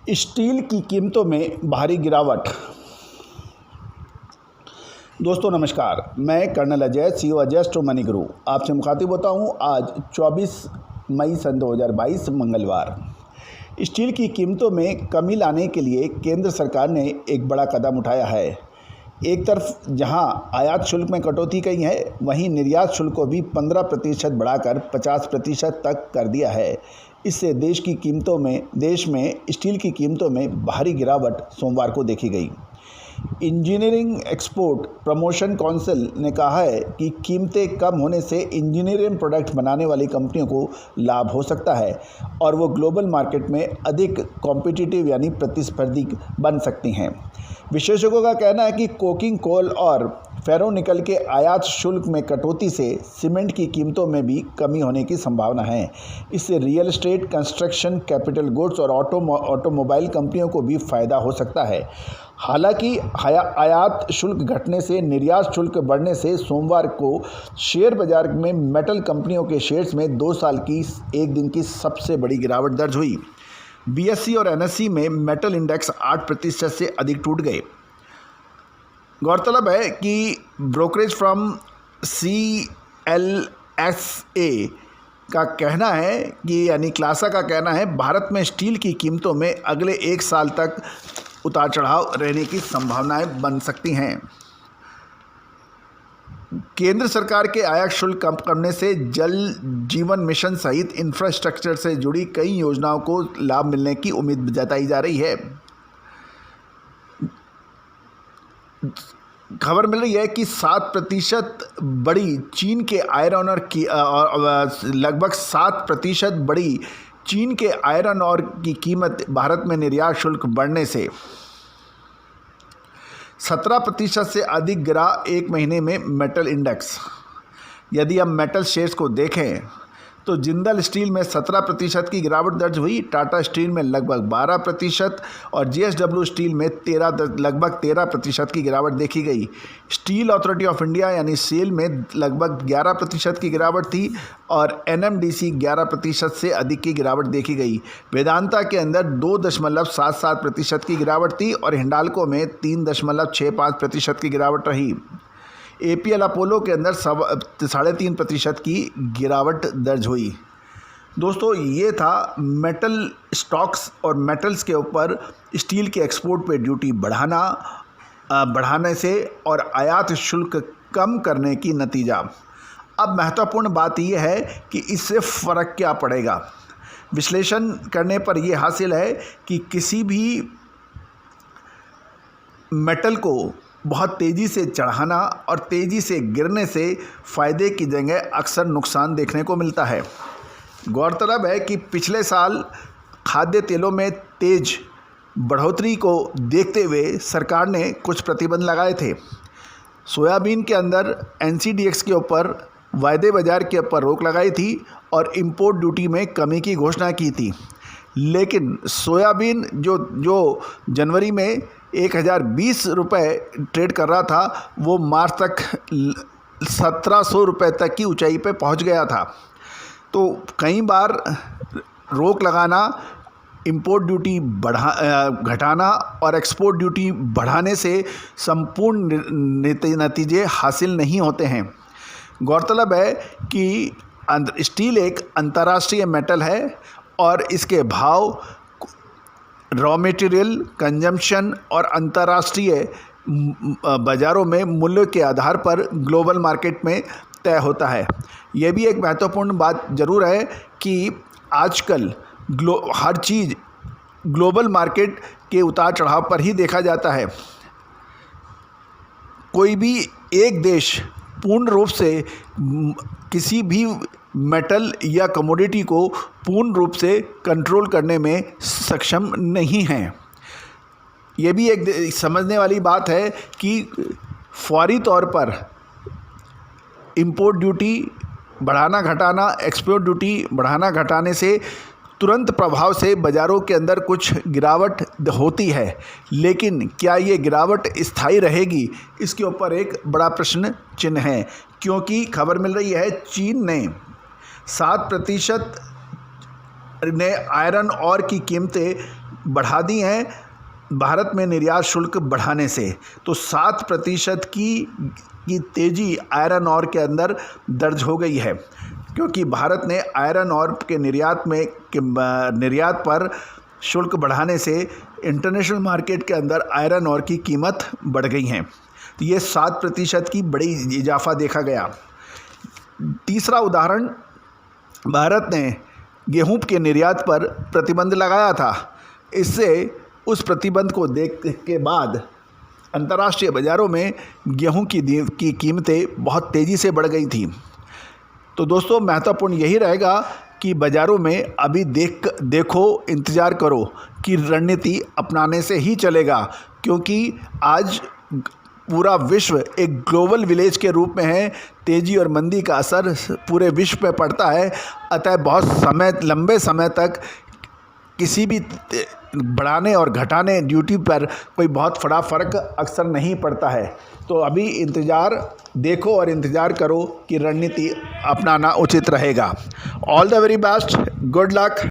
Steel की कीमतों में भारी गिरावट। दोस्तों नमस्कार, मैं colonel Ajay, CEO Ajay स्ट्रो money गुरु आपसे मुखातिब होता हूं। आज 24 मई सन 2022 मंगलवार। स्टील की कीमतों में कमी लाने के लिए केंद्र सरकार ने एक बड़ा कदम उठाया है। एक तरफ जहां आयात शुल्क में कटौती की है, वहीं निर्यात शुल्क को भी 15% बढ़ाकर 50% तक कर दिया है। इससे देश में स्टील की कीमतों में भारी गिरावट सोमवार को देखी गई। इंजीनियरिंग एक्सपोर्ट प्रमोशन काउंसिल ने कहा है कि कीमतें कम होने से इंजीनियरिंग प्रोडक्ट बनाने वाली कंपनियों को लाभ हो सकता है और वो ग्लोबल मार्केट में अधिक कॉम्पिटिटिव यानी प्रतिस्पर्धी बन सकती हैं। विशेषज्ञों का कहना है कि कोकिंग कोल और फेरोनिकल के आयात शुल्क में कटौती से सीमेंट की कीमतों में भी कमी होने की संभावना है। इससे real estate, construction, capital goods और ऑटोमोबाइल कंपनियों को भी फायदा हो सकता है। हालांकि आयात शुल्क घटने से निर्यात शुल्क बढ़ने से सोमवार को शेयर बाजार में मेटल कंपनियों के शेयर्स में 2 साल की एक दिन की सबसे बड़ी गिरावट दर्ज हुई। BSE और NSE में मेटल इंडेक्स 8% से अधिक टूट गए। गौरतलब है कि ब्रोकरेज फर्म CLSA का कहना है कि क्लासा का कहना है भारत में स्टील की कीमतों में अगले 1 साल तक उतार चढ़ाव रहने की संभावनाएं बन सकती हैं। केंद्र सरकार के आयात शुल्क कम करने से जल जीवन मिशन सहित इंफ्रास्ट्रक्चर से जुड़ी कई योजनाओं को लाभ मिलने की उम्मीद जताई जा रही है। खबर मिल रही है कि 7% बढ़ी चीन के आयरन और की लगभग 7% बढ़ी चीन के आयरन और की कीमत भारत में निर्यात शुल्क बढ़ने से 17% से अधिक गिरा एक महीने में मेटल इंडेक्स। यदि हम मेटल शेयर्स को देखें तो जिंदल स्टील में 17% की गिरावट दर्ज हुई, टाटा स्टील में लगभग 12% और JSW स्टील में लगभग 13% की गिरावट देखी गई। स्टील अथॉरिटी ऑफ इंडिया यानी सेल में लगभग 11% की गिरावट थी और NMDC 11% से अधिक की गिरावट देखी गई। वेदांता के अंदर 2.77% की गिरावट थी और हिंडाल्को में 3.65% की गिरावट रही। APL अपोलो के अंदर 3.5% की गिरावट दर्ज हुई। दोस्तों ये था मेटल स्टॉक्स और मेटल्स के ऊपर स्टील के एक्सपोर्ट पे ड्यूटी बढ़ाने से और आयात शुल्क कम करने की नतीजा। अब महत्वपूर्ण बात यह है कि इससे फ़र्क क्या पड़ेगा। विश्लेषण करने पर यह हासिल है कि किसी भी मेटल को बहुत तेज़ी से चढ़ाना और तेज़ी से गिरने से फ़ायदे की जगह अक्सर नुकसान देखने को मिलता है। गौरतलब है कि पिछले साल खाद्य तेलों में तेज़ बढ़ोतरी को देखते हुए सरकार ने कुछ प्रतिबंध लगाए थे। सोयाबीन के अंदर NCDX के ऊपर वायदे बाजार के ऊपर रोक लगाई थी और इंपोर्ट ड्यूटी में कमी की घोषणा की थी। लेकिन सोयाबीन जो जनवरी में 1020 रुपये ट्रेड कर रहा था, वो मार्च तक 1700 रुपये तक की ऊंचाई पे पहुंच गया था। तो कई बार रोक लगाना, इंपोर्ट ड्यूटी घटाना और एक्सपोर्ट ड्यूटी बढ़ाने से संपूर्ण नतीजे हासिल नहीं होते हैं। गौरतलब है कि स्टील एक अंतर्राष्ट्रीय मेटल है और इसके भाव रॉ मटेरियल, कंजम्पशन और अंतर्राष्ट्रीय बाज़ारों में मूल्य के आधार पर ग्लोबल मार्केट में तय होता है। यह भी एक महत्वपूर्ण बात ज़रूर है कि आजकल हर चीज़ ग्लोबल मार्केट के उतार चढ़ाव पर ही देखा जाता है। कोई भी एक देश पूर्ण रूप से किसी भी मेटल या कमोडिटी को पूर्ण रूप से कंट्रोल करने में सक्षम नहीं है। ये भी एक समझने वाली बात है कि फौरी तौर पर इंपोर्ट ड्यूटी बढ़ाना घटाना, एक्सपोर्ट ड्यूटी बढ़ाना घटाने से तुरंत प्रभाव से बाज़ारों के अंदर कुछ गिरावट होती है, लेकिन क्या ये गिरावट स्थायी रहेगी, इसके ऊपर एक बड़ा प्रश्न चिन्ह है। क्योंकि खबर मिल रही है चीन ने 7% ने आयरन और की कीमतें बढ़ा दी हैं भारत में निर्यात शुल्क बढ़ाने से। तो 7% की तेज़ी आयरन और के अंदर दर्ज हो गई है, क्योंकि भारत ने आयरन और के निर्यात पर शुल्क बढ़ाने से इंटरनेशनल मार्केट के अंदर आयरन और की कीमत बढ़ गई है। तो ये 7% की बड़ी इजाफा देखा गया। तीसरा उदाहरण, भारत ने गेहूं के निर्यात पर प्रतिबंध लगाया था। इससे उस प्रतिबंध को देखने के बाद अंतर्राष्ट्रीय बाज़ारों में गेहूं की कीमतें बहुत तेज़ी से बढ़ गई थी। तो दोस्तों, महत्वपूर्ण यही रहेगा कि बाज़ारों में अभी देखो इंतज़ार करो कि रणनीति अपनाने से ही चलेगा, क्योंकि आज पूरा विश्व एक ग्लोबल विलेज के रूप में है। तेज़ी और मंदी का असर पूरे विश्व पे पड़ता है। अतः बहुत लंबे समय तक किसी भी बढ़ाने और घटाने ड्यूटी पर कोई बहुत बड़ा फ़र्क अक्सर नहीं पड़ता है। तो अभी देखो और इंतज़ार करो कि रणनीति अपनाना उचित रहेगा। All the very best, good luck.